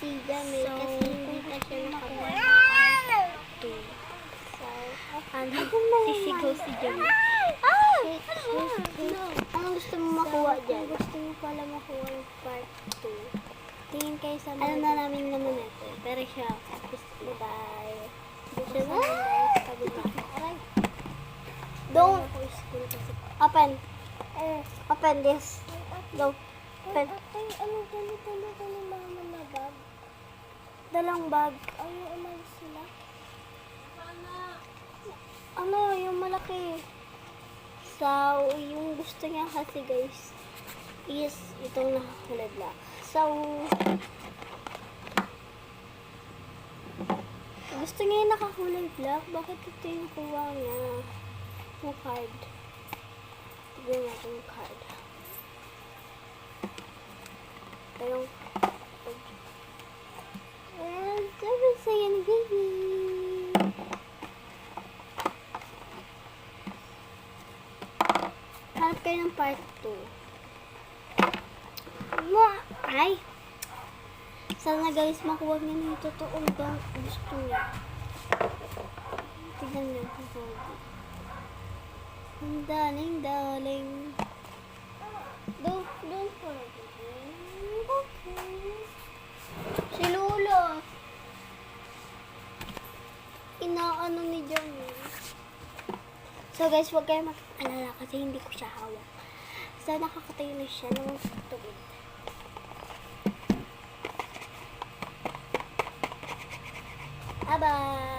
si Jamil kasi hindi pa siya nakakuha. So, sisigaw si Jamil. Anong gusto mo makuha dyan? Gusto mo pala makuha yung part 2. Tingin kayo sa mga... Alam na namin naman ito. Pero siya, bye-bye. Siya na guys, kabila. Aray. Don't. Open. Open this. Go. Open. Anong dali ni mama na bag? Dalang bag. Ayaw umalis sila. Ano, yung malaki. So, yung gusto niya kasi guys, is itong nakakulay black. So, gusto niya yung nakakulay black. Bakit ito yung kuha niya? Yung card. Tignan natin yung card. Ito yung and sabi sa'yo ni baby. Hanap kayo ng part 2. Ay! Sana guys, makuha niya na yung totoong bang gusto niya. Tignan niyo kung pogi. Ang daling. Don't forget. Okay. Si Lolo. Inaano ni Jamil. So guys, huwag kayo mag-alala kasi hindi ko siya hawak. So nakakatayo na siya ng tubig. Bye-bye!